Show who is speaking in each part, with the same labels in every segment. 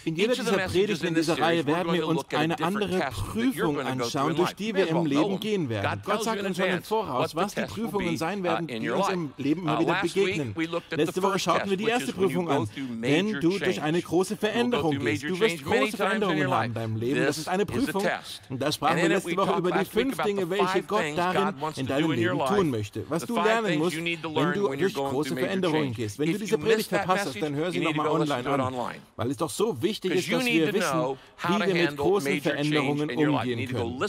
Speaker 1: In jeder dieser Predigten in dieser Reihe werden wir uns eine andere Prüfung anschauen, durch die wir im Leben gehen werden. Gott sagt uns schon im Voraus, was die Prüfungen sein werden, die uns im Leben immer wieder begegnen. Letzte Woche schauten wir die erste Prüfung an. Wenn du durch eine große Veränderung gehst, du wirst große Veränderungen haben in deinem Leben. Das ist eine Prüfung. Und da sprachen wir letzte Woche über die 5 Dinge, welche Gott darin in deinem Leben tun möchte. Was du lernen musst, wenn du durch große Veränderungen gehst. Wenn du diese Predigt verpasst hast, dann hör sie nochmal online an. Weil es doch so wichtig ist, dass wir wissen, wie wir mit großen Veränderungen umgehen können.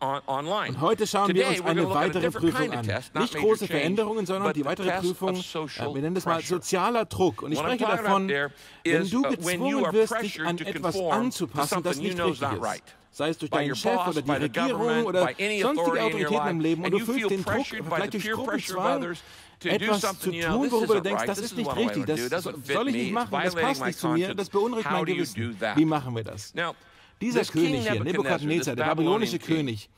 Speaker 1: Und heute schauen wir uns eine weitere Prüfung an. Nicht große Veränderungen, sondern die weitere Prüfung, wir nennen das mal sozialer Druck. Und ich spreche davon, wenn du gezwungen wirst, dich an etwas anzupassen, das nicht richtig ist. Sei es durch deinen Chef oder die Regierung oder sonstige Autoritäten im Leben, und du fühlst den Druck, vielleicht durch Gruppenzwang, etwas zu tun, worüber du denkst, das ist nicht richtig, das soll ich nicht machen, das passt nicht zu mir, das beunruhigt mein Gewissen. Wie machen wir das? Dieser König hier, Nebukadnezar, der babylonische König,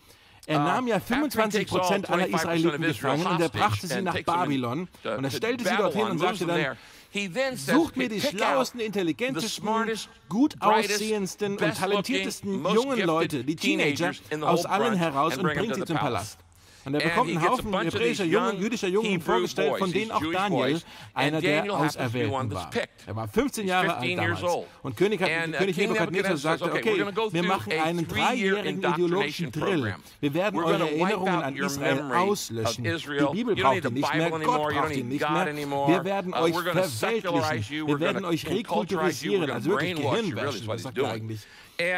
Speaker 1: er nahm ja 25% aller Israeliten gefangen und er brachte sie nach Babylon und er stellte sie dorthin und sagte dann, sucht mir die schlauesten, intelligentesten, gut aussehendsten und talentiertesten jungen Leute, die Teenager, aus allen heraus und bringt sie zum Palast. Und er bekommt einen Haufen hebräischer jüdischer Jungen vorgestellt, von denen auch Daniel einer der Auserwählten war. Er war 15 Jahre alt damals. Und König Nebukadnezar sagte, okay, wir machen einen 3-jährigen ideologischen Drill. Wir werden eure Erinnerungen an Israel auslöschen. Die Bibel braucht ihr nicht mehr, Gott braucht ihn nicht mehr. Wir werden euch verweltlichen. Wir werden euch rekulturisieren, also wirklich Gehirn waschen, was sagt er eigentlich.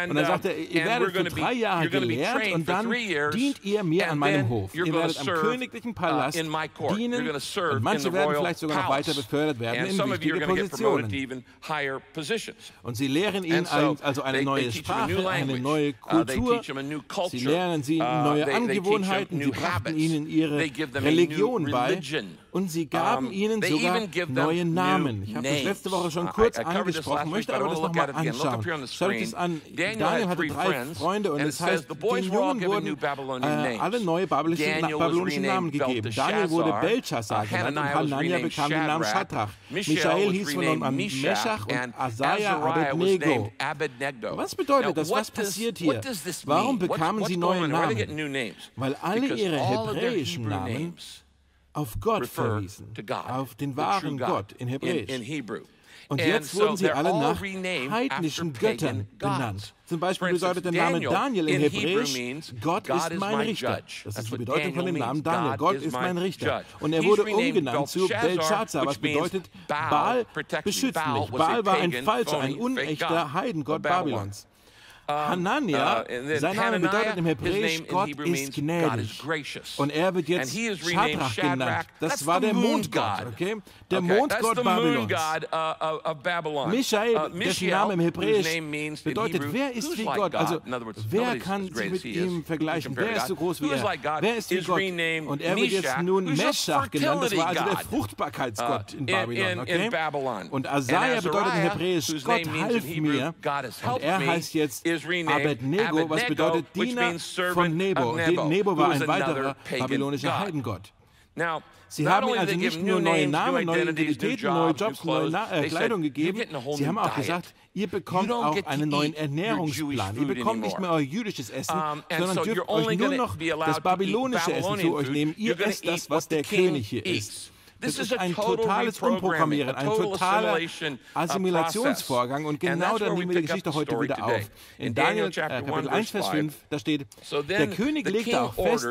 Speaker 1: Und dann sagt er, ihr werdet für 3 Jahre gelehrt und dann dient ihr mir an meinem Hof. Ihr werdet am königlichen Palast dienen und manche werden vielleicht sogar noch weiter befördert werden in wichtige Positionen. Und sie lehren ihn also eine neue Sprache, eine neue Kultur. Sie lernen sie neue Angewohnheiten. Sie brachten ihnen ihre Religion bei. Und sie gaben ihnen sogar neue Namen. Ich habe das letzte Woche schon kurz angesprochen, möchte aber das nochmal anschauen. Schaut euch das an. Daniel hatte 3 Freunde und es heißt, den Jungen wurden alle neue babylonische Namen gegeben. Daniel wurde Belshazzar genannt und Hanania bekam den Namen Schadrach. Michael hieß von nun an Meschach und Asaja Abednego. Was bedeutet das? Was passiert hier? Warum bekamen sie neue Namen? Weil alle ihre hebräischen Namen auf Gott verwiesen, auf den wahren Gott in Hebräisch. Und jetzt wurden sie alle nach heidnischen Göttern benannt. Zum Beispiel bedeutet der Name Daniel in Hebräisch, Gott ist mein Richter. Das ist die Bedeutung von dem Namen Daniel, Gott ist mein Richter. Und er wurde umgenannt zu Belshazzar, was bedeutet, Baal beschützt mich. Baal war ein falscher, ein unechter Heidengott Babylons. Hanania, sein Name bedeutet im Hebräisch, Gott ist gnädig. Und er wird jetzt Schadrach genannt. Das war der Mondgott, okay? Der Mondgott Babylons. Michael, dessen Name im Hebräisch bedeutet, wer ist wie Gott? Also, wer kann sich mit ihm vergleichen? Wer ist so groß wie er? Wer ist wie Gott? Und er wird jetzt nun Meschach genannt. Das war also der Fruchtbarkeitsgott in Babylon, okay? Und Asaja bedeutet im Hebräisch, Gott half mir. Und er heißt jetzt Abednego, was bedeutet Diener von Nebo. Nebo war ein weiterer babylonischer Heidengott. Sie haben ihm also nicht nur neue Namen, neue Identitäten, neue Jobs, neue Kleidung gegeben. Sie haben auch gesagt, ihr bekommt auch einen neuen Ernährungsplan. Ihr bekommt nicht mehr euer jüdisches Essen, sondern dürft euch nur noch das babylonische Essen zu euch nehmen. Ihr esst das, was der König hier isst. Das ist ein totales Umprogrammieren, ein totaler Assimilationsvorgang und genau da nehmen wir die Geschichte heute wieder auf. In Daniel Kapitel 1, Vers 5, da steht, der König legte auch fest,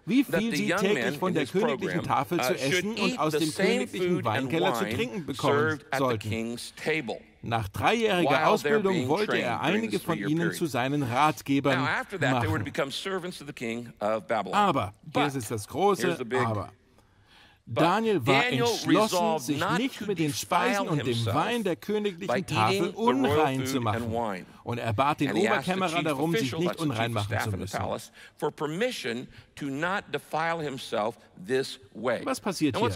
Speaker 1: wie viel sie täglich von der königlichen Tafel zu essen und aus dem königlichen Weinkeller zu trinken bekommen sollten. Nach 3-jähriger Ausbildung wollte er einige von ihnen zu seinen Ratgebern machen. Aber, hier ist das große Aber. Daniel war entschlossen, sich nicht mit den Speisen und dem Wein der königlichen Tafel unrein zu machen. Und er bat den Oberkämmerer darum, sich nicht unrein machen zu müssen. Was passiert hier?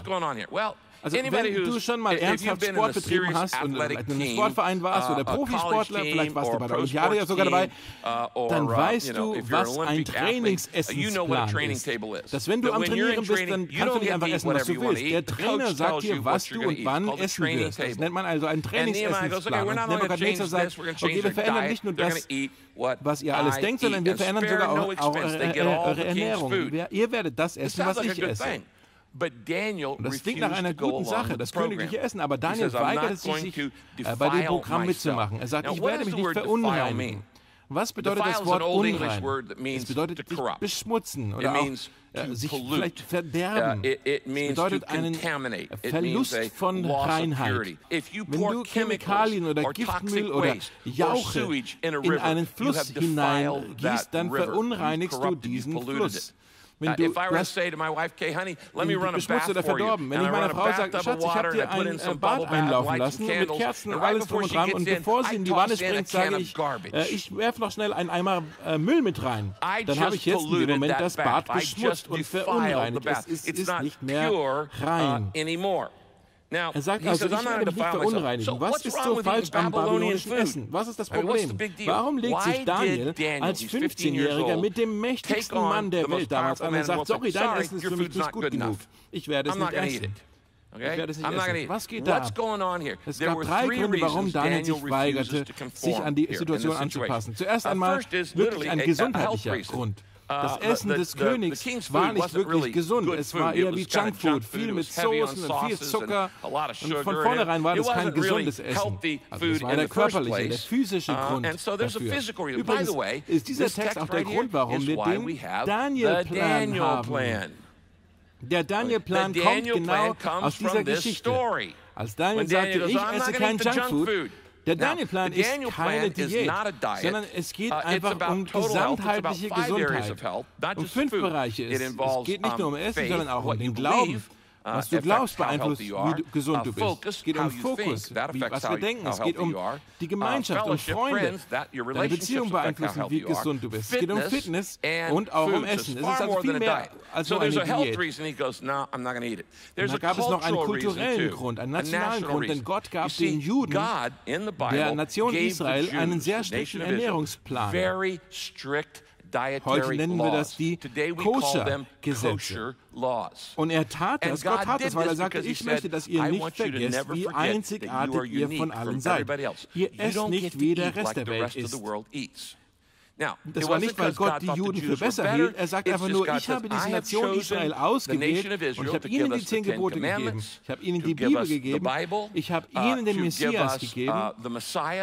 Speaker 1: Also wenn du schon mal ernsthaft Sport betrieben hast und in einem Sportverein warst oder Profisportler, vielleicht warst du bei der Olympiade ja sogar dabei, dann weißt du, was ein Trainingsessensplan ist. Dass wenn du am Trainieren bist, dann kannst du nicht einfach essen, was du willst. Der Trainer sagt dir, was du und wann essen wirst. Das nennt man also einen Trainingsessensplan. Und Nebukadnezar sagt, okay, wir verändern nicht nur das, was ihr alles denkt, sondern wir verändern sogar auch eure Ernährung. Ihr werdet das essen, was ich esse. Und das klingt nach einer guten Sache, das königliche Essen, aber Daniel weigerte sich, bei dem Programm mitzumachen. Er sagt, ich werde mich nicht verunreinigen. Was bedeutet das Wort unrein? Es bedeutet sich beschmutzen oder auch sich vielleicht verderben. Es bedeutet einen Verlust von Reinheit. Wenn du Chemikalien oder Giftmüll oder Jauche in einen Fluss hineingießt, dann verunreinigst du diesen Fluss. Wenn du beschmutzt oder verdorben. Wenn ich meiner Frau sage, Schatz, ich habe dir ein Bad einlaufen lassen mit Kerzen und alles drum und dran und bevor sie in die Wanne springt, sage ich, ich werfe noch schnell einen Eimer Müll mit rein. Dann habe ich jetzt in dem Moment das Bad beschmutzt und verunreinigt. Es ist nicht mehr rein. Er sagt also, ich werde mich nicht verunreinigen. Was ist so falsch am babylonischen Essen? Was ist das Problem? Warum legt sich Daniel als 15-Jähriger mit dem mächtigsten Mann der Welt damals an und sagt, sorry, dein Essen ist für mich nicht gut genug. Ich werde es nicht essen. Ich werde es nicht essen. Was geht da ab? Es gab 3 Gründe, warum Daniel sich weigerte, sich an die Situation anzupassen. Zuerst einmal wirklich ein gesundheitlicher Grund. Das Essen des Königs war nicht wirklich gesund. Es war eher wie Junkfood, viel mit Soßen und viel Zucker. Und von vornherein war das kein gesundes Essen. Also das war der körperliche, der physische Grund dafür. Übrigens ist dieser Text auch der Grund, warum wir den Daniel-Plan haben. Der Daniel-Plan kommt genau aus dieser Geschichte. Als Daniel sagte, ich esse kein Junkfood, der Daniel-Plan ist keine Diät, sondern es geht einfach um gesamtheitliche Gesundheit. Um 5 Bereiche. Es geht nicht nur um Essen, sondern auch um den Glauben. Was du glaubst, beeinflusst, wie gesund du bist. Es geht um Fokus, was wir denken. Es geht um die Gemeinschaft, um Freunde. Deine Beziehung beeinflussen, wie gesund du bist. Es geht um Fitness und auch um Essen. Es ist also viel mehr als nur eine Diät. Und da gab es noch einen kulturellen Grund, einen nationalen Grund, denn Gott gab den Juden der Nation Israel einen sehr strikten Ernährungsplan. Heute nennen wir das die Koscher-Gesetze. Und er tat das, Gott tat das, weil er sagte, ich möchte, dass ihr nicht vergesst, wie einzigartig ihr von allen seid. Ihr esst nicht, wie der Rest der Welt isst. Das war nicht, weil Gott die Juden für besser hielt. Er sagt einfach nur, ich habe diese Nation Israel ausgewählt und ich habe ihnen die 10 Gebote gegeben. Ich habe ihnen die Bibel gegeben. Ich habe ihnen den Messias gegeben,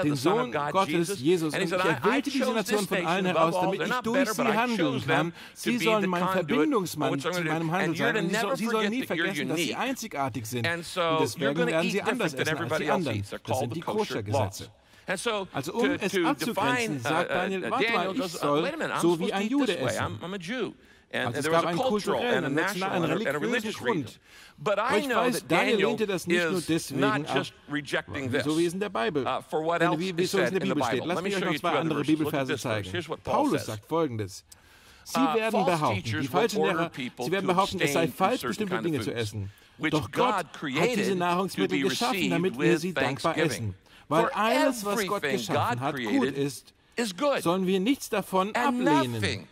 Speaker 1: den Sohn Gottes, Jesus. Und ich erwählte diese Nation von allen heraus, damit ich durch sie handeln kann. Sie sollen mein Verbindungsmann zu meinem Handel sein. Und sie sollen nie vergessen, dass sie einzigartig sind. Und deswegen werden sie anders essen als die anderen. Das sind die Koscher-Gesetze. Also um es abzugrenzen, sagt Daniel, warte mal, ich soll so wie ein Jude essen. Also es gab einen kulturellen, einen nationalen, einen religiösen Grund. Aber ich weiß, Daniel lehnte das nicht nur deswegen ab, so wie es in der Bibel, wie es in der Bibel steht. Lasst mich euch noch 2 andere Bibelverse zeigen. Paulus sagt Folgendes. Sie werden behaupten, die falschen Lehrer, sie werden behaupten, es sei falsch, bestimmte Dinge zu essen. Doch Gott hat diese Nahrungsmittel geschaffen, damit wir sie dankbar essen. Weil alles, was Gott geschaffen hat, gut ist, sollen wir nichts davon ablehnen.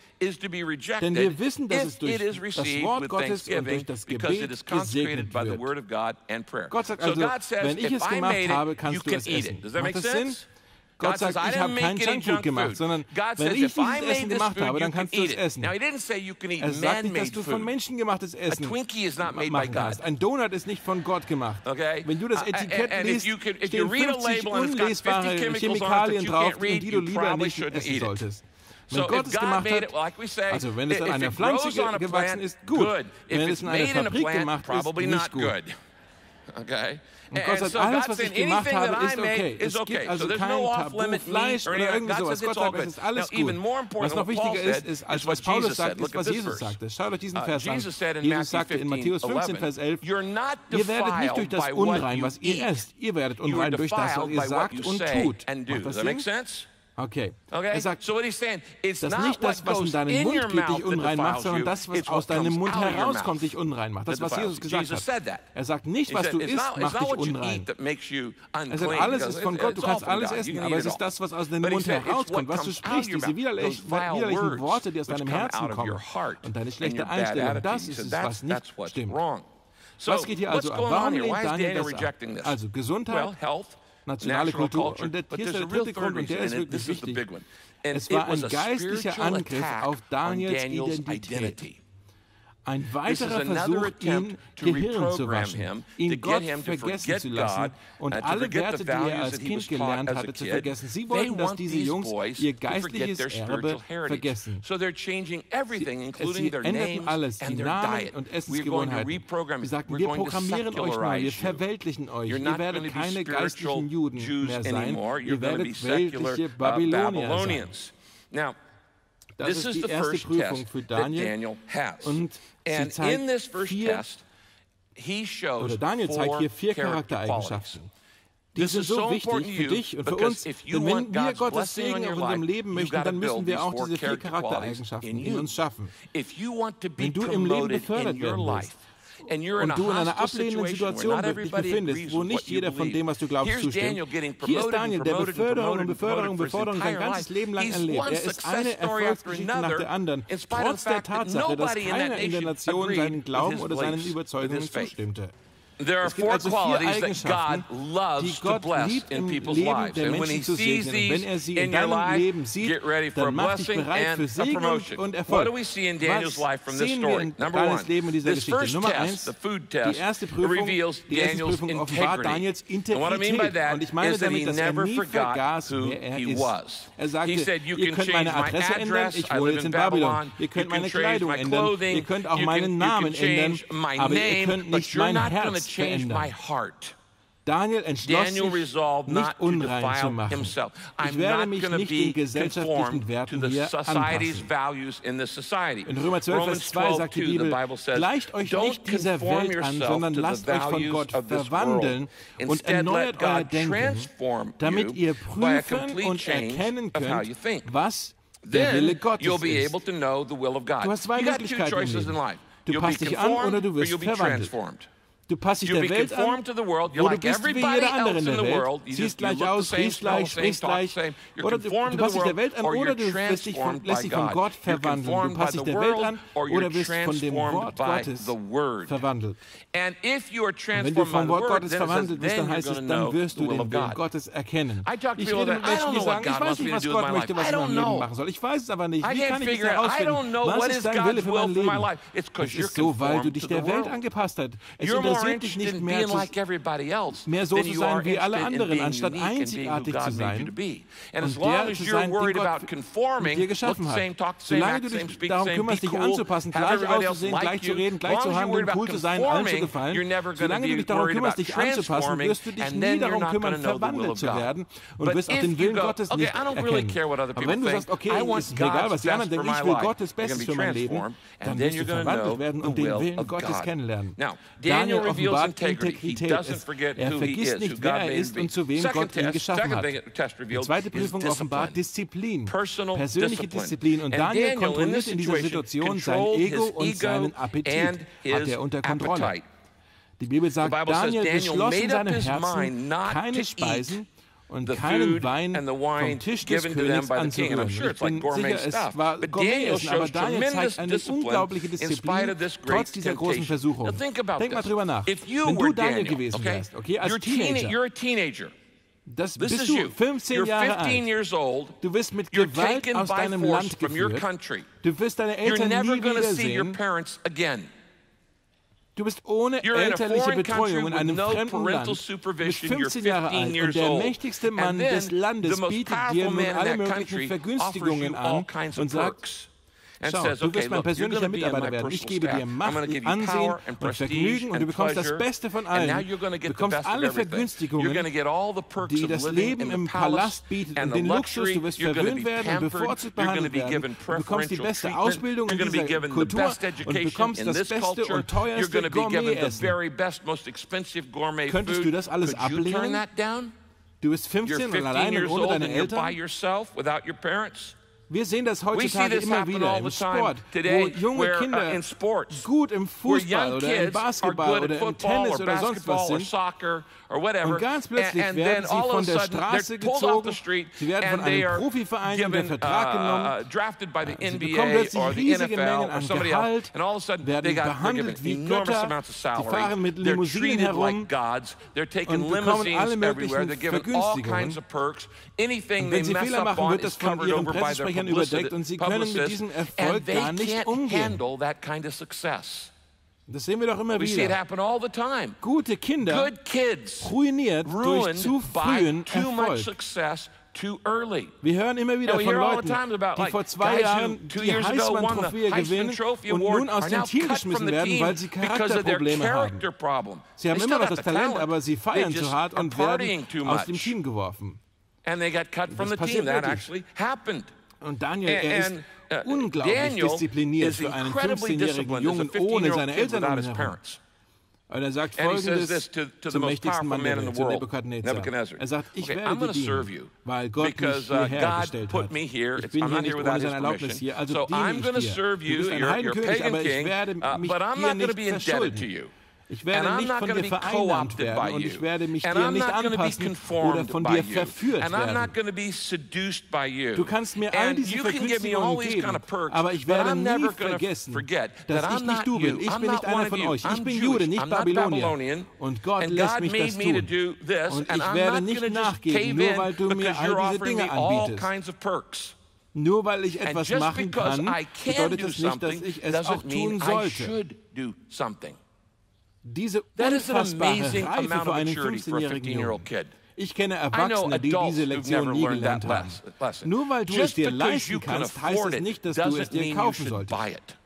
Speaker 1: Denn wir wissen, dass es durch das Wort Gottes und durch das Gebet gesegnet wird. Gott sagt also, wenn ich es gemacht habe, kannst du es essen. Macht das Sinn? Gott sagt, ich habe kein Junkfood gemacht, sondern wenn ich dieses Essen gemacht habe, dann kannst du es essen. Er sagt nicht, dass du von Menschen gemachtes Essen machen kannst. Ein Donut ist nicht von Gott gemacht. Wenn du das Etikett liest, stehen 50 unlesbare Chemikalien drauf, die du lieber nicht essen solltest. Wenn Gott es gemacht hat, also wenn es an einer Pflanze gewachsen ist, gut. Wenn es in einer Fabrik gemacht ist, nicht gut. Und Gott sagt, alles, was ich gemacht habe, ist okay. Es gibt also kein Tabu, Fleisch oder irgendwie sowas. Gott sagt, es ist alles gut. Was noch wichtiger ist, als was Paulus sagt, ist, was Jesus sagte. Schaut euch diesen Vers an. Jesus sagte in Matthäus 15, Vers 11, ihr werdet nicht durch das Unrein, was ihr esst. Ihr werdet unrein durch das, was ihr sagt und tut. Macht das Sinn? Okay. Er sagt, dass nicht das, was in deinen Mund geht, dich unrein macht, sondern das, was aus deinem Mund herauskommt, dich unrein macht. Das, was Jesus gesagt hat. Er sagt nicht, was du isst, macht dich unrein. Er sagt, alles ist von Gott, du kannst alles essen, aber es ist das, was aus deinem Mund herauskommt, was du sprichst, diese widerlichen Worte, die aus deinem Herzen kommen und deine schlechte Einstellung, das ist es, was nicht stimmt. Was geht hier also ab? Warum lehnt Daniel das ab? Also Gesundheit, nationale Kultur. Und hier ist der dritte Grund, und der ist wirklich wichtig. Es war ein geistlicher Angriff auf Daniels Identität. Ein weiterer Versuch, ihn Gehirn zu waschen, ihn Gott vergessen zu lassen und alle Werte, die er als Kind gelernt hatte, zu vergessen. Sie wollten, dass diese Jungs ihr geistliches Erbe vergessen. Sie änderten alles, die Namen und Essensgewohnheiten. Sie sagten, wir programmieren euch neu, wir verweltlichen euch. Ihr werdet keine geistlichen Juden mehr sein, ihr werdet weltliche Babylonier sein. Das ist die erste Prüfung für Daniel. Und sie zeigt Daniel zeigt hier 4 Charaktereigenschaften. Die sind so wichtig für dich und für uns, denn wenn wir Gottes Segen auf unserem Leben möchten, dann müssen wir auch diese 4 Charaktereigenschaften in uns schaffen. Wenn du im Leben befördert werden willst, und du in einer ablehnenden Situation dich befindest, wo nicht jeder von dem, was du glaubst, zustimmt. Hier ist Daniel, der Beförderung sein ganzes Leben lang erlebt. Er ist eine Erfolgsgeschichte nach der anderen, trotz der Tatsache, dass keiner in der Nation seinen Glauben oder seinen Überzeugungen zustimmte. Es gibt also 4 Eigenschaften, die Gott liebt im Leben der Menschen zu segnen. Und wenn er sie in deinem Leben sieht, dann mach dich bereit für Segen und Erfolg. Was sehen wir in Daniels Leben in dieser Geschichte? Nummer 1, die erste Prüfung offenbart Daniels Integrität. Und ich meine damit, dass er nie vergaß, wer er ist. Er sagte, ihr könnt meine Adresse ändern, ich wohne jetzt in Babylon. Ihr könnt meine Kleidung ändern, ihr könnt auch meinen Namen ändern, aber ihr könnt nicht mein Herz verändern. Daniel entschloss sich, nicht unrein zu machen. Ich werde mich nicht den gesellschaftlichen Werten hier anpassen. In Römer 12, Vers 2 sagt die Bibel, gleicht euch nicht dieser Welt an, sondern lasst euch von Gott verwandeln und erneuert euer Denken, damit ihr prüfen und erkennen könnt, was der Wille Gottes ist. Du hast 2 Möglichkeiten im Leben. Du passt dich an oder du wirst verwandelt. Du passt dich der Welt an, wo du bist wie jeder andere in der Welt, siehst gleich aus, riechst gleich, sprichst gleich. Oder du passt dich der Welt an, oder du lässt dich von Gott verwandeln. Du passt dich der Welt an, oder wirst von dem Wort Gottes verwandelt. Und wenn du vom Wort Gottes verwandelt bist, dann heißt es, dann wirst du den Willen Gottes erkennen. Ich rede mit Menschen, die sagen, ich weiß nicht, was Gott möchte, was ich in meinem Leben machen soll. Ich weiß es aber nicht. Wie kann ich es herausfinden? Was ist dein Wille für mein Leben? Es ist so, weil du dich der Welt angepasst hast. Es interessiert dich nicht mehr so zu sein wie alle anderen, anstatt einzigartig zu sein und der zu sein, den Gott mit dir geschaffen hat. Solange du dich darum kümmerst, dich anzupassen, gleich auszusehen, gleich zu reden, gleich zu handeln, cool zu sein, allen zu gefallen, solange du dich darum kümmerst, dich anzupassen, wirst du dich nie darum kümmern, verwandelt zu werden und wirst auch den Willen Gottes nicht erkennen. Aber wenn du sagst, okay, ist mir egal, was die anderen denken, ich will Gottes Bestes für mein Leben, dann wirst du verwandelt werden und den Willen Gottes kennenlernen. Daniel offenbart Integrität. Er vergisst nicht, wer er ist und zu wem Gott ihn geschaffen hat. Die zweite Prüfung offenbart Disziplin, persönliche Disziplin. Und Daniel kontrolliert in dieser Situation sein Ego und seinen Appetit, hat er unter Kontrolle. Die Bibel sagt, Daniel beschloss in seinem Herzen, keine Speisen und keinen Wein vom Tisch des Königs anzurühren. Ich bin sicher, es war Gourmet-Essen, aber Daniel zeigt eine unglaubliche Disziplin, trotz dieser großen Versuchung. Denk mal drüber nach. Wenn du Daniel gewesen wärst, okay, als Teenager, das bist du 15 Jahre alt. Du wirst mit Gewalt aus deinem Land geführt. Du wirst deine Eltern nie wiedersehen. Du bist ohne elterliche Betreuung in einem fremden Land, du bist 15 Jahre alt und der mächtigste Mann des Landes bietet dir nun alle möglichen Vergünstigungen an und sagt, schau, du wirst mein persönlicher Mitarbeiter werden. Ich gebe dir Macht, Ansehen und Vergnügen und du bekommst das Beste von allen. Du bekommst alle Vergünstigungen, die das Leben im Palast bietet und den Luxus. Du wirst verwöhnt werden und bevorzugt behandelt werden. Du bekommst die beste Ausbildung in dieser Kultur und bekommst das beste und teuerste Gourmet-Essen. Könntest du das alles ablehnen? Du bist 15 und alleine ohne deine Eltern. Wir sehen das heutzutage immer wieder im Sport, wo junge Kinder gut im Fußball oder im Basketball oder im Tennis oder sonst was sind. Und ganz plötzlich werden sie von der Straße gezogen, sie werden von einem Profiverein unter Vertrag genommen, sie bekommen plötzlich riesige Mengen an Gehalt, werden behandelt wie Götter, sie fahren mit Limousinen herum und bekommen alle möglichen Vergünstigungen. Und wenn sie Fehler machen, wird das von ihren Pressesprechern überdeckt und sie können mit diesem Erfolg gar nicht umgehen. Das sehen wir doch immer wieder. Gute Kinder ruiniert durch zu frühen Erfolg. Wir hören immer wieder von Leuten, die vor 2 Jahren die Heisman-Trophäe gewinnen und nun aus dem Team geschmissen werden, weil sie Charakterprobleme haben. Sie haben immer noch das Talent, aber sie feiern zu hart und werden aus dem Team geworfen. Das passiert wirklich. Und Daniel, er ist unglaublich diszipliniert für einen 15-jährigen Jungen ohne seine Eltern um ihn herum. Und er sagt Folgendes zum mächtigsten Mann der Welt, zu Nebukadnezar. Er sagt, ich werde dir dienen, weil Gott mich hierher gestellt hat. Ich bin hier nicht ohne seine Erlaubnis hier, also diene ich dir. Du bist ein Heidenkönig, aber ich werde mich dir nicht verschulden. Ich werde nicht von dir vereinnahmt werden und ich werde mich dir nicht anpassen oder von dir verführt werden. Du kannst mir all diese Vergünstigungen geben, aber ich werde nie vergessen, dass ich nicht du bin. Ich bin nicht einer von euch. Ich bin Jude, nicht Babylonier. Und Gott lässt mich das tun. Und ich werde nicht nachgeben, nur weil du mir all diese Dinge anbietest. Nur weil ich etwas machen kann, bedeutet das nicht, dass ich es auch tun sollte. Diese unfassbare Reife für einen 15-jährigen Jungen. Ich kenne Erwachsene, die diese Lektion nie gelernt haben. Nur weil du es dir leisten kannst, heißt es nicht, dass du es dir kaufen solltest.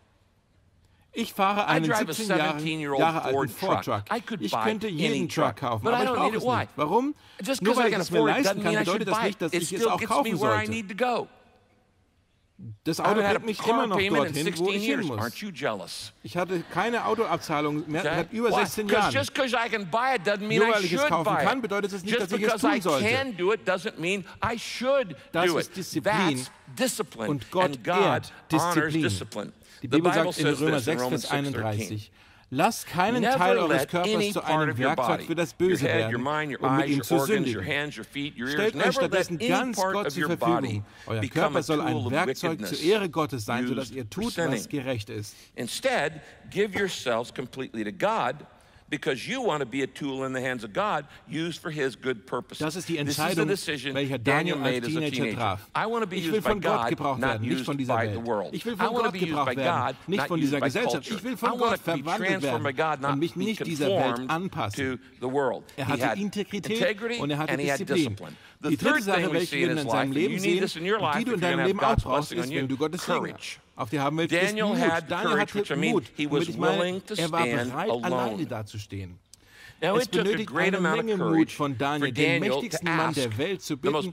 Speaker 1: Ich fahre einen 17 Jahre alten Ford Truck. Ich könnte jeden Truck kaufen, aber ich brauche es nicht. Warum? Nur weil ich es mir leisten kann, bedeutet das nicht, dass ich es auch kaufen sollte. Das Auto bringt mich immer noch dorthin, wo ich hin muss. Ich hatte keine Autoabzahlung mehr seit über 16 Jahren. Nur weil ich es kaufen kann, bedeutet das nicht, dass ich es tun sollte. Das ist Disziplin. Und Gott ehrt Disziplin. Die Bibel sagt in Römer 6, Vers 31, lasst keinen Teil eures Körpers zu einem Werkzeug für das Böse werden, um mit ihm zu sündigen. Stellt euch stattdessen ganz Gott zur Verfügung. Euer Körper soll ein Werkzeug zur Ehre Gottes sein, sodass ihr tut, was gerecht ist.
Speaker 2: Instead, give yourselves completely to God, because you want to be a tool in the hands of God, used for His good purposes.
Speaker 1: Das ist die Entscheidung, welche Daniel als Teenager traf. Ich will von Gott gebraucht werden, nicht von dieser Welt. Ich will von Gott gebraucht werden, nicht von dieser Gesellschaft. Ich will von Gott verwandelt werden und mich nicht dieser Welt anpassen. Er hatte Integrität und er hatte Disziplin. Die dritte Sache, welche wir in seinem Leben sehen und die du in deinem Leben auch brauchst, ist, wenn du Gottes Segen auf dir haben willst, ist Mut. Daniel hatte Mut. Und ich meine, er war bereit, alleine dazustehen. Es benötigt eine Menge Mut von Daniel, den mächtigsten Mann der Welt, zu bitten, ihn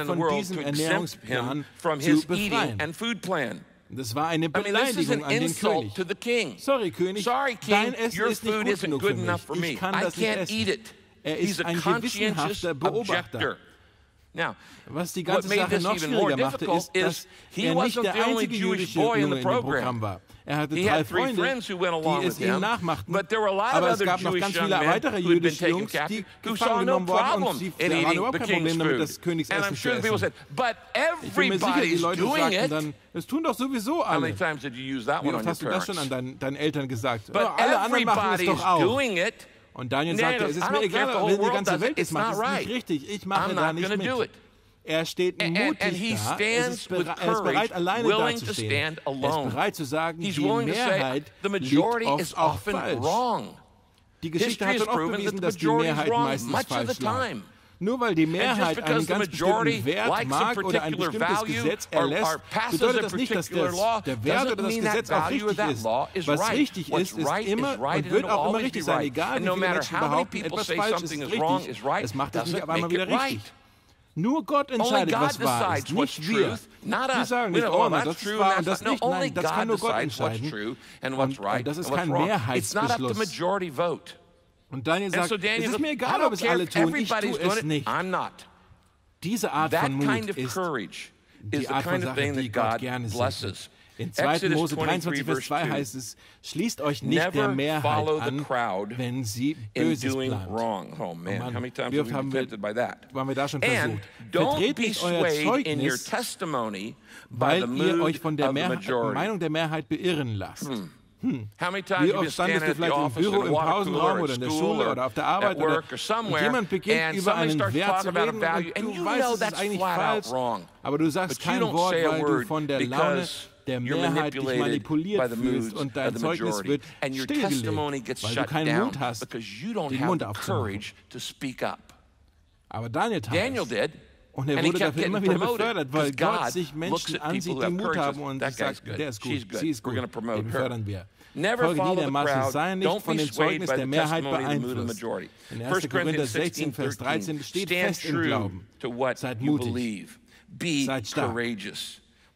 Speaker 1: von diesem Ernährungsplan zu befreien. Das war eine Beleidigung an den König. Sorry, König, dein Essen ist nicht gut genug für mich. Ich kann das nicht essen. Er ist ein gewissenhafter Beobachter. Was die ganze Sache noch schwieriger machte, ist, dass er nicht der einzige jüdische Junge in dem Programm war. Er hatte 3 Freunde, die es ihm nachmachten, aber es gab noch ganz viele weitere jüdische Jungs, die gefangen genommen wurden und sie waren überhaupt kein Problem damit, das Königsessen zu essen. Ich bin mir sicher, die Leute sagten dann, das tun doch sowieso alle. Wie oft hast du das schon an deinen Eltern gesagt? Alle anderen machen es doch auch. Und Daniel sagte, es ist mir egal, wenn die ganze Welt es macht, das ist nicht richtig, ich mache da nicht mit. Er steht mutig da, er ist bereit, alleine dazustehen. Er ist bereit zu sagen, die Mehrheit liegt oft auch falsch. Die Geschichte hat schon oft bewiesen, dass die Mehrheit meistens falsch lag. Nur weil die Mehrheit einen ganz bestimmten Wert mag oder ein bestimmtes Gesetz erlässt, bedeutet das nicht, dass der Wert oder das Gesetz auch richtig ist. Was richtig ist, ist immer und wird auch immer richtig sein. Egal wie viele Menschen behaupten, etwas falsch ist richtig, es macht es nicht auf einmal wieder richtig. Nur Gott entscheidet, was wahr ist, nicht wir. Wir sagen nicht, oh, das ist wahr und das nicht. Nein, das kann nur Gott entscheiden. Und das ist kein Mehrheitsbeschluss. Und Daniel sagt, es ist mir egal, ob es alle tun, ich tue es nicht. Diese Art von Mut ist die Art von Sache, die Gott gerne segnet. In 2. Mose 23, Vers 2 heißt es, schließt euch nicht der Mehrheit an, wenn sie Böses plant. Oh Mann, wie oft waren wir da schon versucht? Vertretet nicht euer Zeugnis, weil ihr euch von der Meinung der Mehrheit beirren lasst. Wie oft standest du vielleicht im Büro, im Pausenraum oder in der Schule oder auf der Arbeit und jemand beginnt über einen Wert zu reden und du weißt, es ist eigentlich falsch, aber du sagst kein Wort, weil du von der Laune der Mehrheit dich manipuliert fühlst und dein Zeugnis wird stillgelegt, weil du keinen Mut hast, den Mund aufzumachen. Aber Daniel tat es. Und er wurde dafür immer wieder befördert, weil Gott sich Menschen ansieht, die Mut haben und sagt, der ist gut, sie ist gut, den befördern wir. Folge nie der Masse, sei nicht von dem Zeugnis der Mehrheit beeinflusst. In 1. Korinther 16, Vers 13 steht fest im Glauben. Seid mutig, seid stark.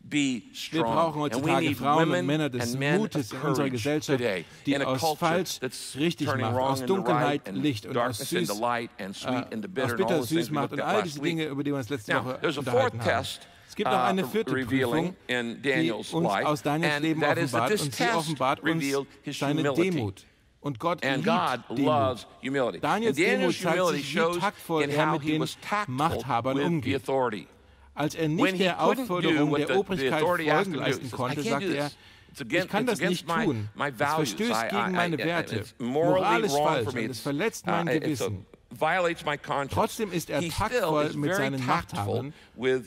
Speaker 1: Wir brauchen heutzutage Frauen und Männer des Mutes in unserer Gesellschaft, die aus falsch richtig machen, aus Dunkelheit Licht und aus bitter süß macht und all diese Dinge, über die wir uns letzte Woche unterhalten haben. Es gibt noch eine vierte Prüfung, die uns aus Daniels Leben offenbart, und sie offenbart uns seine Demut. Und Gott liebt Demut. Daniels Demut zeigt sich, wie taktvoll er mit den Machthabern umgeht. Als er nicht der Aufforderung der Obrigkeit Folgen leisten konnte, sagte er, ich kann das nicht tun. Es verstößt gegen meine Werte. Moralisch falsch und es verletzt mein Gewissen. Trotzdem ist er taktvoll mit seinen Machthabern, er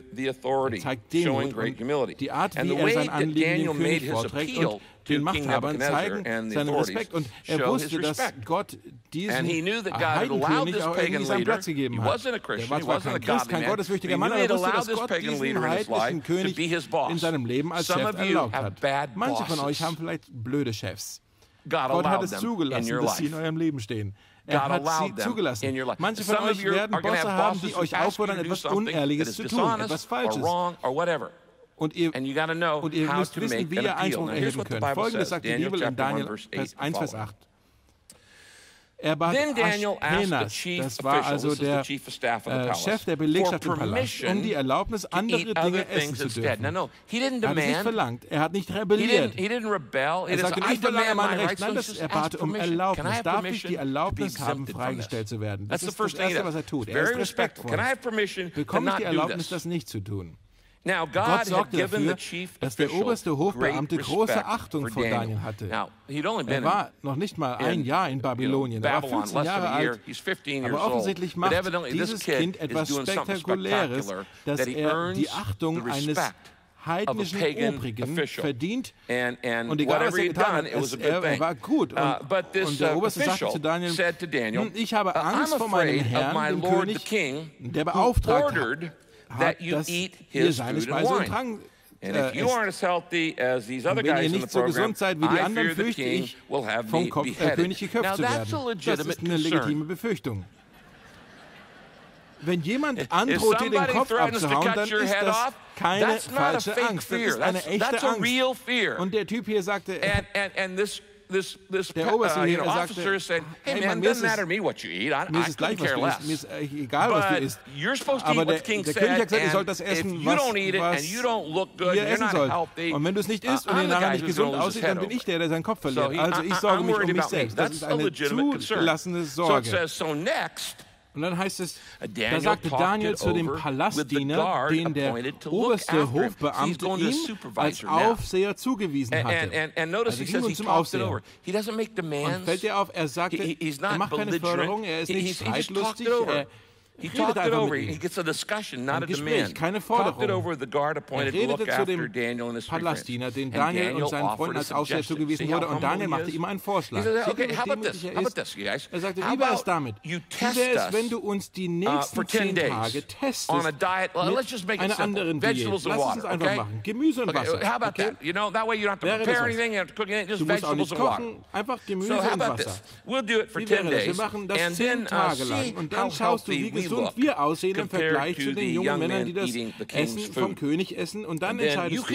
Speaker 1: zeigt Demut und die Art, wie er sein Anliegen dem König vorträgt, und den Machthabern zeigen seinen Respekt. Und er wusste, dass Gott diesen Heidenkönig auch irgendwie seinen Platz gegeben hat. Er war zwar kein Christ, kein gottesfürchtiger Mann, aber er wusste, dass Gott diesen heidnischen König in seinem Leben als Chef erlaubt hat. Manche von euch haben vielleicht blöde Chefs. Gott hat es zugelassen, dass sie in eurem Leben stehen. Er hat sie zugelassen. Manche von euch werden Bosse haben, die euch auffordern, etwas Unehrliches zu tun, etwas Falsches. Und ihr müsst wissen, wie ihr Einspruch erheben könnt. Folgendes sagt die Bibel in Daniel 1, Vers 8. Er bat Ashpenas, das war also der Chef der Belegschaft im Palast, um die Erlaubnis, andere Dinge essen zu dürfen. Er hat es nicht verlangt, er hat nicht rebelliert. Er sagte, ich verlange mein Recht. Nein, er bat um Erlaubnis. Darf ich die Erlaubnis haben, freigestellt zu werden? Das ist das Erste, was er tut. Er ist respektvoll. Bekomme ich die Erlaubnis, das nicht zu tun? Gott sorgte dafür, dass der oberste Hofbeamte große Achtung vor Daniel hatte. Er war noch nicht mal ein Jahr in Babylonien, er war 15 Jahre alt, aber offensichtlich macht dieses Kind etwas Spektakuläres, dass er die Achtung eines heidnischen Obrigen verdient, und egal was er getan hat, er war gut. Und der Oberste sagte zu Daniel, ich habe Angst vor meinem Herrn, dem König, der beauftragt hat, dass ihr seine Speise und Trank esst. Und wenn ihr nicht so gesund seid wie die anderen, fürchte ich, vom König geköpft zu werden. Das ist eine legitime Befürchtung. Wenn jemand androht, dir den Kopf abzuhauen, dann ist das keine falsche Angst. Das ist eine echte Angst. Und der Typ hier sagte, der Oberste hier sagte, hey Mann, mir ist es gleich, was du isst. Mir ist egal, was du isst. Aber der König hat gesagt, ihr sollt das essen, was ihr essen sollt. Und wenn du es nicht isst und ihr nachher nicht gesund aussieht, dann bin ich der seinen Kopf verliert. Also ich sorge mich um mich selbst. Das ist eine zugelassene Sorge. Und dann heißt es, da sagte Daniel zu dem Palastdiener, den der oberste Hofbeamte ihm als Aufseher zugewiesen hatte. Also ging nun zum Aufseher. Und fällt dir auf, er sagte, er macht keine Förderung, er ist nicht streitlustig, er redet einfach mit ihm. Ein Gespräch, keine Forderung. Er redete zu dem Palastdiener, den Daniel und seinen Freunden als Aufseher zugewiesen wurde, und Daniel machte ihm einen Vorschlag. Seht ihr, wie demütig er ist? Er sagte, wie wäre es damit? Wie wäre es, wenn du uns die nächsten 10 Tage testest mit einer anderen Diät? Lass es uns einfach machen. Gemüse und Wasser. Okay? Wäre das was? Du musst auch nicht kochen, einfach Gemüse und Wasser. Wie wäre das? Wir machen das 10 Tage lang, und dann schaust du, wie gesund wir aussehen im Vergleich zu den jungen Männern, die das Essen vom König essen, und dann entscheidest du.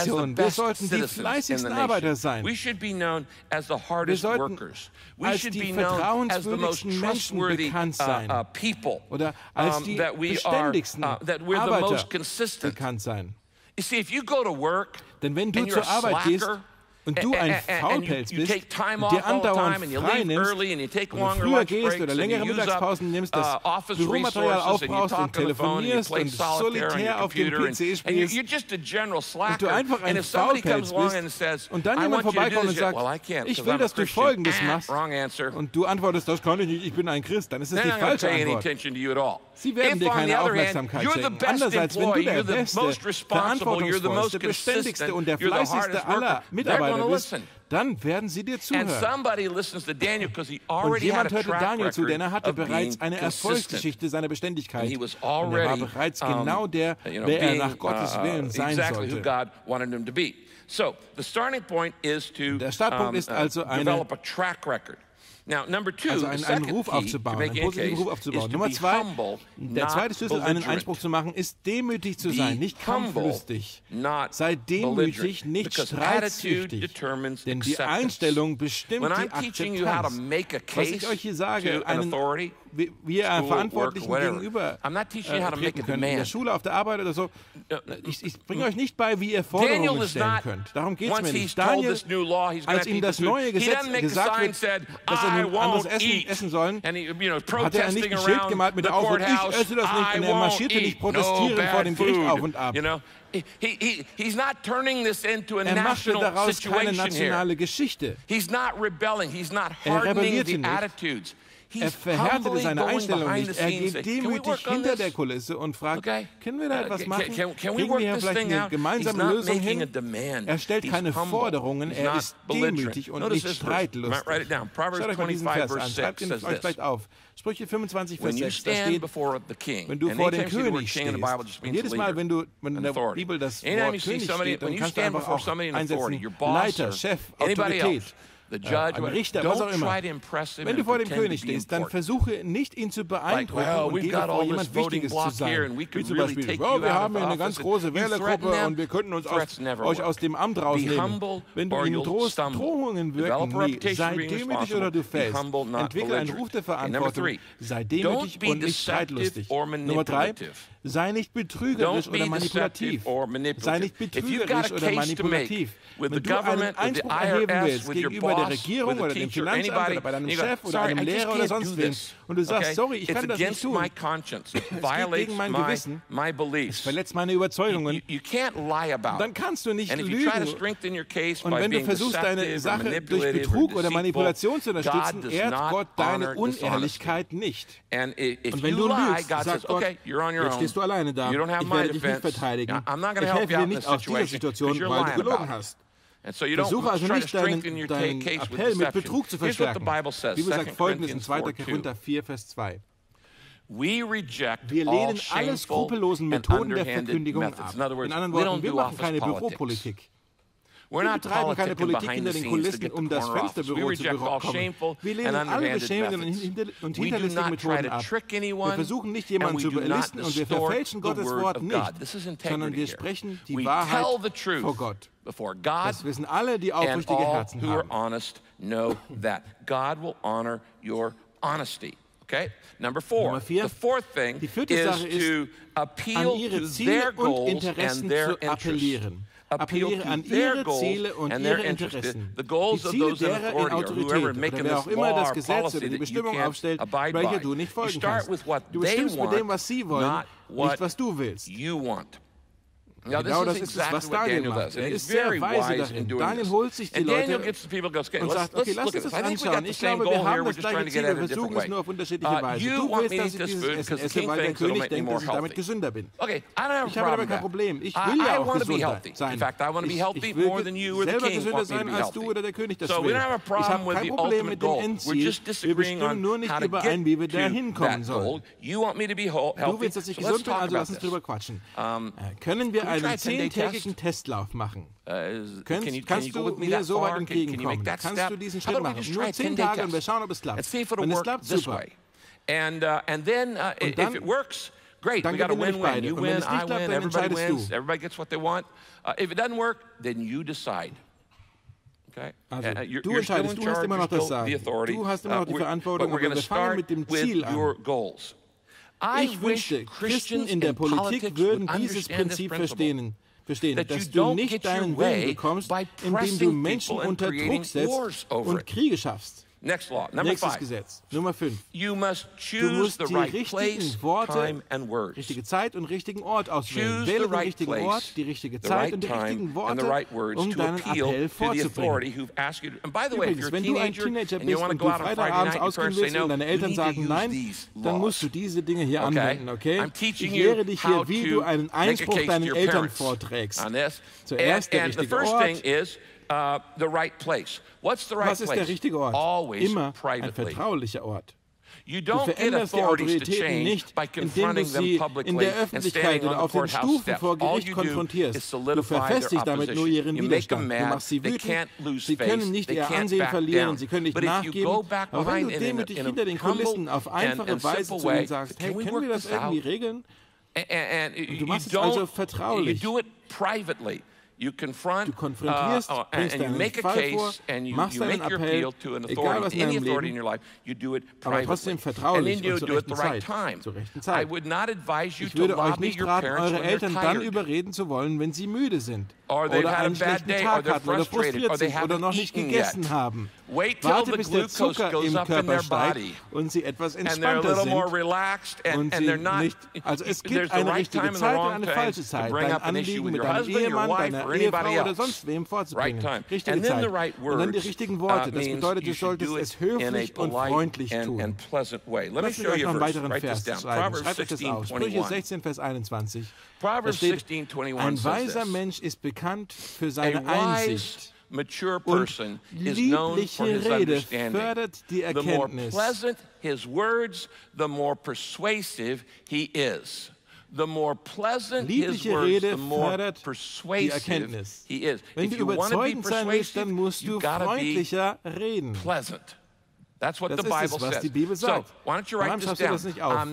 Speaker 1: Nation. Wir sollten die fleißigsten Arbeiter sein.
Speaker 2: We should be known as the
Speaker 1: Wir
Speaker 2: hardest
Speaker 1: sollten
Speaker 2: workers. We
Speaker 1: als
Speaker 2: should
Speaker 1: die
Speaker 2: be known as the most
Speaker 1: vertrauenswürdigsten Menschen
Speaker 2: trustworthy
Speaker 1: bekannt sein.
Speaker 2: people.
Speaker 1: Oder als die
Speaker 2: That we are
Speaker 1: beständigsten
Speaker 2: that we're the
Speaker 1: Arbeiter
Speaker 2: most consistent.
Speaker 1: bekannt sein. Denn wenn du zur Arbeit gehst und du ein Faulpelz bist und dir andauernd frei nimmst und du früher gehst oder längere Mittagspausen nimmst, das Büromaterial aufbrauchst und telefonierst und solitär auf dem PC spielst und du einfach ein Faulpelz bist und dann jemand vorbeikommt und sagt, ich will, dass du Folgendes machst und du antwortest, das kann ich nicht, ich bin ein Christ, dann ist es die falsche Antwort. Sie werden dir keine Aufmerksamkeit schenken. Andererseits, wenn du der beste, verantwortungsvollste, beständigste und der fleißigste aller Mitarbeiter bist, dann werden sie dir zuhören. Und jemand hörte Daniel zu, denn er hatte bereits eine Erfolgsgeschichte seiner Beständigkeit. Und er war bereits genau der, wer er nach Gottes Willen sein sollte. Der Startpunkt ist also einen Ruf aufzubauen, einen positiven Ruf aufzubauen. Nummer 2, der zweite Schlüssel, einen Einspruch zu machen, ist demütig zu sein, nicht kampflustig. Sei demütig, nicht streitsüchtig, denn die Einstellung bestimmt die Akzeptanz. Was ich euch hier sage, wie ihr Verantwortlichen gegenüber treten könnt, in der Schule, auf der Arbeit oder so. Ich bringe euch nicht bei, wie ihr Forderungen stellen könnt. Darum geht es mir nicht. Daniel, als ihm das neue Gesetz gesagt wird, dass er ein anderes Essen essen sollen, hat er nicht ein Schild gemalt mit der Aufruf, ich esse das nicht, und er marschierte nicht protestierend vor dem Gericht auf und ab. Er machte daraus keine nationale Geschichte. Er rebellierte nicht. Er verhärtete seine Einstellung nicht. Er geht demütig hinter der Kulisse und fragt, können wir da etwas machen? Kriegen wir hier vielleicht eine gemeinsame Lösung hin? Er stellt keine Forderungen, er ist demütig und nicht streitlustig. Schaut euch mal diesen Vers an, schreibt ihn euch vielleicht auf. Sprüche 25, Vers 6, da steht, wenn du vor dem König stehst, und jedes Mal, wenn in der Bibel das Wort König steht, dann kannst du einfach auch einsetzen, Leiter, Chef, Autorität. Ein Richter, was auch immer. Wenn du vor dem König stehst, dann versuche nicht, ihn zu beeindrucken und gehe vor, jemand Wichtiges zu sein. Wie zum Beispiel, wir haben hier eine ganz große Wählergruppe und wir könnten uns euch aus dem Amt rausnehmen. Wenn du ihnen drohst, Drohungen wirken nie. Sei demütig oder du fällst. Entwickle einen Ruf der Verantwortung. Sei demütig und nicht streitlustig. Nummer 3. Sei nicht betrügerisch oder manipulativ. Sei nicht betrügerisch oder manipulativ. Wenn du einen Einspruch erheben willst gegenüber der Regierung oder dem Finanzamt oder bei deinem Chef oder einem Lehrer oder sonst wem und du sagst, sorry, ich kann das nicht tun, es geht gegen mein Gewissen, es verletzt meine Überzeugungen, dann kannst du nicht lügen. Und wenn du versuchst, deine Sache durch Betrug oder Manipulation zu unterstützen, ehrt Gott deine Unehrlichkeit nicht. Und wenn du lügst, sagt Gott, jetzt stehst du alleine da, ich werde dich nicht verteidigen, ich helfe dir nicht aus dieser Situation, weil du gelogen hast. Versuche also nicht, deinen Appell mit Betrug zu verstärken. Die Bibel sagt Folgendes in 2. Korinther 4, Vers 2. Wir lehnen alle skrupellosen Methoden der Verkündigung ab. In anderen Worten, wir machen keine Büropolitik. Wir betreiben keine Politik hinter den Kulissen, um das Fensterbüro zu bekommen. Wir lehnen alle beschämenden und hinterlistigen Methoden ab. Wir versuchen nicht, jemanden zu überlisten und wir verfälschen Gottes Wort nicht, sondern wir sprechen die Wahrheit vor Gott. Das wissen alle, die aufrichtige Herzen haben. Nummer 4. Die vierte Sache ist, an ihre Ziele und Interessen zu appellieren. Appelliere an ihre Ziele und ihre Interessen. Die Ziele derer in Autorität oder wer auch immer das Gesetz oder die Bestimmung aufstellt, welcher du nicht folgen kannst. Du bestimmst mit dem, was sie wollen, nicht was du willst. Genau das ist es, was Daniel macht. Er ist sehr weise darin. Daniel holt sich die Leute und sagt, okay, lass uns das anschauen. Ich glaube, wir haben das gleiche Ziel, wir versuchen es nur auf unterschiedliche Weise. Du willst, dass ich dieses Essen esse, weil der König denkt, dass ich damit gesünder bin. Ich habe aber kein Problem. Ich will ja auch gesünder sein. Ich will selber gesünder sein, als du oder der König das will. Ich habe kein Problem mit dem Endziel. Wir bestimmen nur nicht überein, wie wir da hinkommen sollen. Du willst, dass ich gesund bin, also lass uns drüber quatschen. Können wir einen 10-tägigen Testlauf machen? Kannst du mir so weit entgegenkommen? Kannst du diesen Schritt machen? Nur 10 Tage und wir schauen, ob es klappt. Wenn es klappt, super. Und dann gewinnen wir beide. Und wenn es nicht klappt, dann entscheidest du. Also, du entscheidest, du hast immer noch das Sagen. Du hast immer noch die Verantwortung, aber wir fangen mit dem Ziel an. Ich wünschte, Christen in der Politik würden dieses Prinzip verstehen. verstehen, dass du nicht deinen Willen bekommst, indem du Menschen unter Druck setzt und Kriege schaffst. Nächstes Gesetz, Nummer 5. Du musst die richtigen Worte, richtige Zeit und richtigen Ort auswählen. Wähle den richtigen Ort, die richtige Zeit und die richtigen Worte, um deinen Appell vorzubringen. Übrigens, wenn du ein Teenager bist und du Freitagabends ausgehen willst und deine Eltern sagen Nein, dann musst du diese Dinge hier anwenden, okay? Ich lehre dich hier, wie du einen Einspruch deinen Eltern vorträgst. Zuerst der richtige Ort. Was ist der richtige Ort? Immer ein vertraulicher Ort. Du veränderst die Autoritäten nicht, indem du sie in der Öffentlichkeit oder auf den Stufen vor Gericht konfrontierst. Du verfestigst damit nur ihren Widerstand. Du machst sie wütend. Sie können nicht ihr Ansehen verlieren, sie können nicht nachgeben. Aber wenn du demütig hinter den Kulissen auf einfache Weise zu ihnen sagst, hey, können wir das irgendwie regeln? Und du machst es also vertraulich. Du konfrontierst, bringst deinen Fall vor, machst deinen Appell, egal was in deinem Leben, aber trotzdem vertraulich und zur rechten Zeit. Ich würde euch nicht raten, eure Eltern dann überreden zu wollen, wenn sie müde sind oder einen schlechten Tag hatten oder frustriert sind oder noch nicht gegessen haben. Warte, bis der Zucker im Körper steigt und sie etwas entspannter sind und sie nicht... Also es gibt eine richtige Zeit und eine falsche Zeit, dein Anliegen mit deinem Ehemann, deiner Ehefrau oder sonst wem vorzubringen. Richtige Zeit. Und dann die richtigen Worte. Das bedeutet, du solltest es höflich und freundlich tun. Lass mich euch noch einen weiteren Vers schreiben. Schreibt euch das auf. Sprüche 16, Vers 21. Da steht, ein weiser Mensch ist bekannt für seine Einsicht. Und liebliche Rede fördert die Erkenntnis. Liebliche Rede fördert die Erkenntnis. Wenn du überzeugend sein willst, dann musst du freundlicher reden. Das ist es, was die Bibel sagt. Warum schreibst du das nicht auf?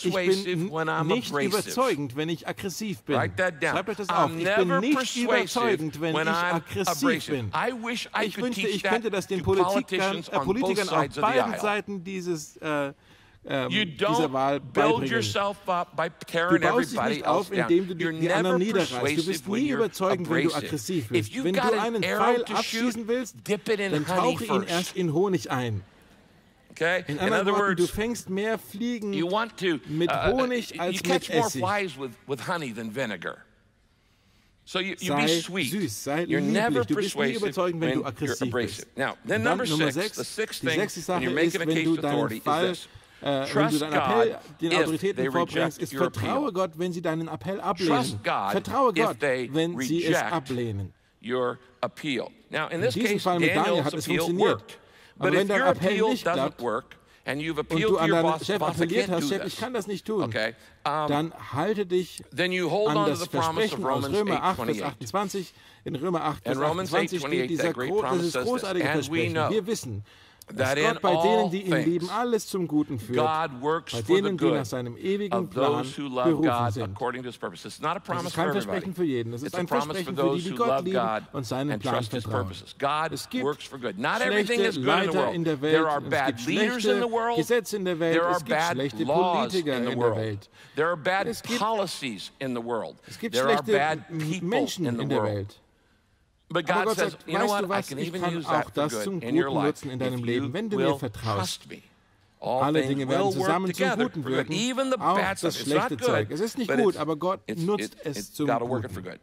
Speaker 1: Ich bin nicht überzeugend, wenn ich aggressiv bin. Schreibt euch das auf. Ich bin nicht überzeugend, wenn ich aggressiv bin. Ich wünschte, ich könnte das den Politikern auf beiden Seiten dieser Wahl beibringen. Du baust dich nicht auf, indem du die anderen niederreißt. Du bist nie überzeugend, wenn du aggressiv bist. Wenn du einen Pfeil abschießen willst, dann tauche ihn erst in Honig ein. In anderen Worten, du fängst mehr Fliegen mit Honig als mit Essig. Sei süß, sei lieblich. Du bist nie überzeugend, wenn du aggressiv bist. Und dann Nummer 6. Die 6. Sache ist, wenn du deinen Fall... wenn du deinen Appell den Autoritäten vorbringst, ist vertraue Gott, wenn sie deinen Appell ablehnen. Vertraue Gott, wenn sie es ablehnen. In diesem Fall mit Daniel hat es funktioniert. Aber wenn dein Appell nicht klappt und du an deinen Chef appelliert hast, Chef, ich kann das nicht tun, dann halte dich an das Versprechen aus Römer 8, Vers 28. In Römer 8, Vers 28 steht dieses großartige Versprechen. Wir wissen, dass Gott bei denen, die ihn lieben, alles zum Guten führt, bei denen, die nach seinem ewigen Plan berufen sind. Das ist kein Versprechen für jeden, es ist ein Versprechen für die, die Gott lieben und seinen Plan vertrauen. Es gibt schlechte Leiter in der Welt, es gibt schlechte Gesetze in der Welt, es gibt schlechte Politiker in der Welt, es gibt schlechte Menschen in der Welt. Aber Gott sagt, weißt du was, ich kann auch das zum Guten nutzen in deinem Leben, wenn du mir vertraust. Alle Dinge werden zusammen zum Guten wirken, auch das schlechte Zeug. Es ist nicht gut, aber Gott nutzt es zum Guten.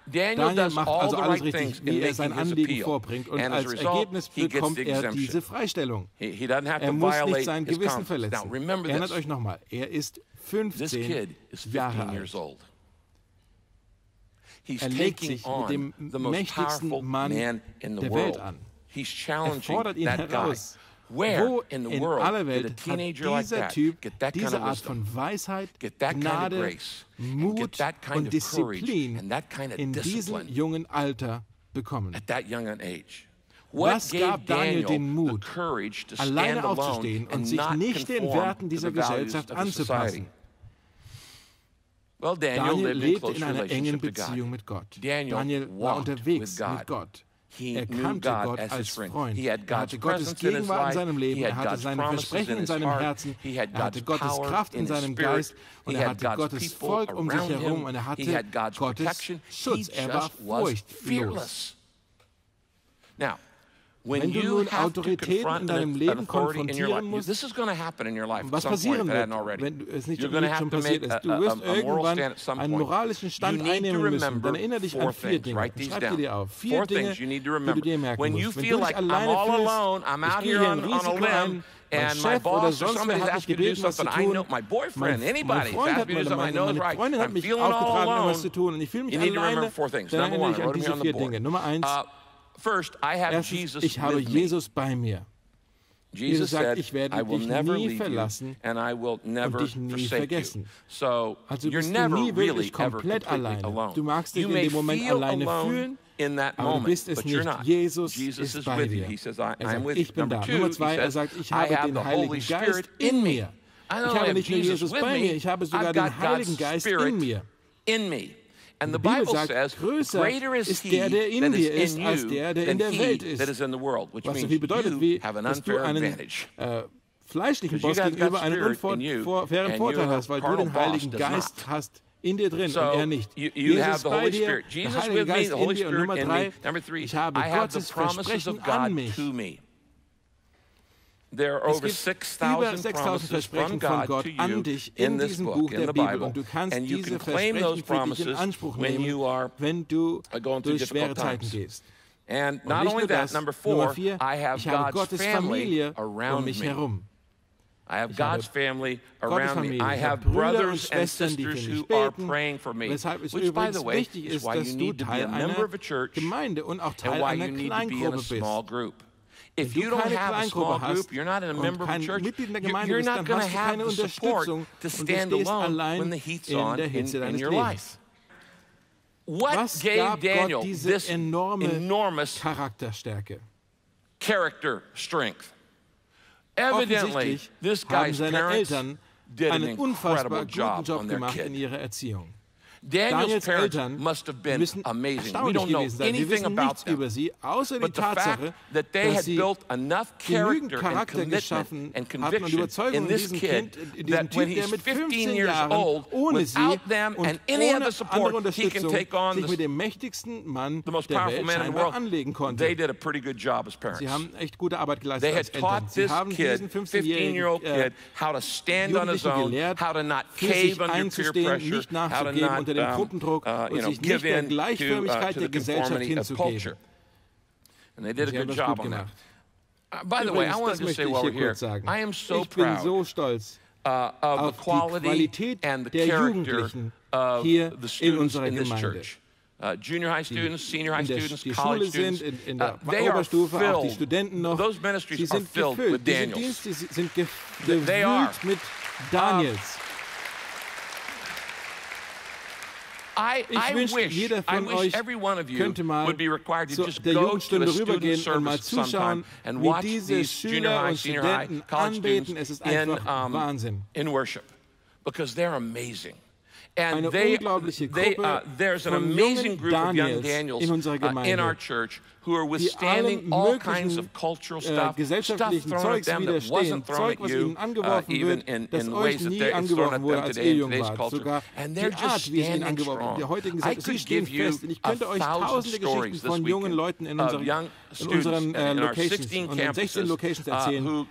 Speaker 1: Daniel macht also alles richtig, wie er sein Anliegen vorbringt, und als Ergebnis bekommt er diese Freistellung. Er muss nicht sein Gewissen verletzen. Erinnert euch nochmal, er ist 15 Jahre alt. Er legt sich mit dem mächtigsten Mann der Welt an. Er fordert ihn heraus. Wo in aller Welt hat dieser Typ diese Art von Weisheit, Gnade, Mut und Disziplin in diesem jungen Alter bekommen? Was gab Daniel den Mut, alleine aufzustehen und sich nicht den Werten dieser Gesellschaft anzupassen? Daniel lebte in einer engen Beziehung mit Gott. Daniel war unterwegs mit Gott. Er kannte Gott als Freund. Er hatte Gottes Gegenwart in seinem Leben. Er hatte seine Versprechen in seinem Herzen. Er hatte Gottes Kraft in seinem Geist. Und er hatte Gottes Volk um sich herum. Und er hatte Gottes Schutz. Er war furchtlos. Wenn du nun Autoritäten in deinem Leben konfrontieren musst, was passieren wird, wenn es nicht schon passiert ist? Du wirst irgendwann einen moralischen Stand einnehmen müssen. Dann erinnere dich an 4 Dinge. Schreib dir auf. 4 Dinge, die du dir merken musst. Wenn du dich alleine fühlst, ich gehe hier ein Risiko ein, mein Chef oder sonst wer hat mich gebeten, was zu tun. Mein Freund hat meine Freundin hat mich aufgetragen, was zu tun. Und ich fühle mich alleine. Dann erinnere dich an diese 4 Dinge. Nummer 1. Erstens, ich habe Jesus bei mir. Jesus sagt, ich werde dich nie verlassen und dich nie vergessen. Also bist du nie wirklich komplett alleine. Du magst dich in dem Moment alleine fühlen, aber du bist es nicht. Jesus ist bei dir. Er sagt, ich bin da. Nummer 2, er sagt, ich habe den Heiligen Geist in mir. Ich habe nicht nur Jesus bei mir, ich habe sogar den Heiligen Geist in mir. Und die Bibel sagt, größer ist der in dir ist, als der in der Welt ist. Was so viel bedeutet, wie dass du einen fleischlichen Boss gegenüber einen unfairen Vorteil hast, weil du den Heiligen Geist hast in dir drin und er nicht. Jesus ist bei dir, der Heilige Geist in dir. Und Nummer 3, ich habe Gottes Versprechen an mich. Es gibt über 6.000 Versprechen von Gott an dich in diesem Buch der Bibel und du kannst diese Versprechen für dich in Anspruch nehmen, wenn du durch schwere Zeiten gehst. Und nicht nur das, Nummer 4, ich habe Gottes Familie um mich herum. Ich habe Gottes Familie, ich habe Brüder und Schwestern, die für mich beten, weshalb es übrigens wichtig ist, dass du Teil einer Gemeinde und auch Teil einer Kleingruppe bist. Wenn du keine Kleingruppe hast und kein Mitglied in der Gemeinde bist, dann hast du keine Unterstützung und du stehst allein in der Hitze deines Lebens. Was gab Gott diese enorme Charakterstärke? Offensichtlich haben seine Eltern einen unfassbar guten Job gemacht in ihrer Erziehung. Daniels Eltern müssen erstaunlich gewesen sein. Wir wissen nichts über sie, außer die Tatsache, dass sie genügend Charakter geschaffen hatten und Überzeugung in diesem Kind, in diesem Typ, der mit 15 Jahren ohne sie und ohne andere Unterstützung sich mit dem mächtigsten Mann der Welt scheinbar anlegen konnte. Sie haben echt gute Arbeit geleistet als Eltern. Sie haben diesen 15-jährigen Jugendlichen gelehrt, für sich einzustehen, nicht nachzugeben unter dem Gruppendruck und sich nicht der Gleichförmigkeit der Gesellschaft hinzugeben. Und sie haben das gut gemacht. Übrigens, das möchte ich hier kurz sagen. Ich bin so stolz auf die Qualität der Jugendlichen hier in unserer Gemeinde.
Speaker 2: Junior high students, senior high students,
Speaker 1: die
Speaker 2: college
Speaker 1: Schule
Speaker 2: students,
Speaker 1: sind, in der Oberstufe, auch die Studenten noch. Sie sind gefüllt. Diese Dienste sind gefüllt mit Daniels. Ich wünschte, jeder von euch könnte mal zu der Jugendstunde rübergehen und mal zuschauen, wie diese Schüler und Studenten anbeten. Es ist einfach Wahnsinn. Eine unglaubliche Gruppe von jungen Daniels in unserer Gemeinde, die allem möglichen gesellschaftlichen Zeugs widerstehen. Zeug, was ihnen angeworfen wird, das euch nie angeworfen wurde, als ihr jung wart. Sogar die Art, wie es ihnen angeworfen wird. Der heutigen Gesellschaft, sie stehen fest. Und ich könnte euch tausende Geschichten von jungen Leuten in unseren Locations, unseren 16 Locations erzählen,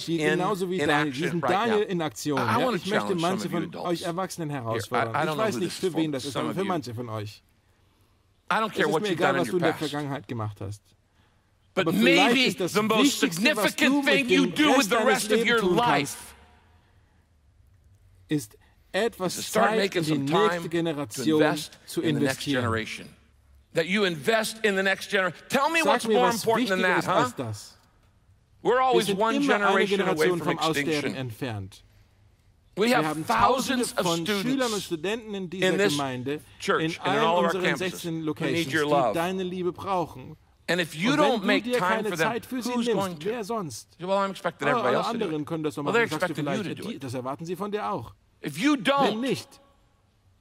Speaker 1: die genauso wie Daniel in Aktion. Ja, ich möchte manche von euch Erwachsenen herausfordern. Ich weiß nicht, für wen das ist, aber für manche von euch. Es ist mir egal, was du in der Vergangenheit gemacht hast. Aber vielleicht ist das Wichtigste, was du mit dem Rest deines Lebens tun kannst, ist etwas Zeit in die nächste Generation zu investieren.
Speaker 2: That you invest in the next generation. Tell me what's
Speaker 1: Sag mir,
Speaker 2: more
Speaker 1: was
Speaker 2: important than
Speaker 1: wichtiger
Speaker 2: that,
Speaker 1: ist als
Speaker 2: huh?
Speaker 1: das.
Speaker 2: We're
Speaker 1: Wir
Speaker 2: always
Speaker 1: sind
Speaker 2: one
Speaker 1: immer eine
Speaker 2: generation away
Speaker 1: Generation
Speaker 2: from
Speaker 1: vom Aussterben
Speaker 2: extinction.
Speaker 1: entfernt.
Speaker 2: We
Speaker 1: Wir
Speaker 2: have
Speaker 1: haben Tausende
Speaker 2: thousands of
Speaker 1: von Schülern und
Speaker 2: students
Speaker 1: Studenten in dieser
Speaker 2: in this
Speaker 1: Gemeinde,
Speaker 2: church
Speaker 1: in
Speaker 2: and in
Speaker 1: allen
Speaker 2: all of our
Speaker 1: unseren
Speaker 2: campuses
Speaker 1: 16
Speaker 2: who need
Speaker 1: Locations,
Speaker 2: your
Speaker 1: die
Speaker 2: love.
Speaker 1: deine Liebe brauchen.
Speaker 2: And if you
Speaker 1: Und
Speaker 2: don't
Speaker 1: wenn du
Speaker 2: make
Speaker 1: dir
Speaker 2: time
Speaker 1: keine
Speaker 2: for them,
Speaker 1: Zeit für sie
Speaker 2: who's going
Speaker 1: nimmst,
Speaker 2: to?
Speaker 1: wer sonst?
Speaker 2: Well, I'm expecting
Speaker 1: Alle
Speaker 2: everybody else to do
Speaker 1: anderen
Speaker 2: it.
Speaker 1: können das doch
Speaker 2: Well,
Speaker 1: machen.
Speaker 2: they're
Speaker 1: Sagst du
Speaker 2: expecting you to
Speaker 1: vielleicht,
Speaker 2: do it.
Speaker 1: das erwarten sie von dir auch.
Speaker 2: If you
Speaker 1: Wenn
Speaker 2: don't,
Speaker 1: nicht,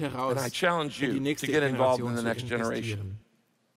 Speaker 1: euch heraus,
Speaker 2: And I challenge
Speaker 1: in die
Speaker 2: you to
Speaker 1: nächste
Speaker 2: get involved in
Speaker 1: Generation
Speaker 2: the
Speaker 1: zu
Speaker 2: next generation.
Speaker 1: investieren.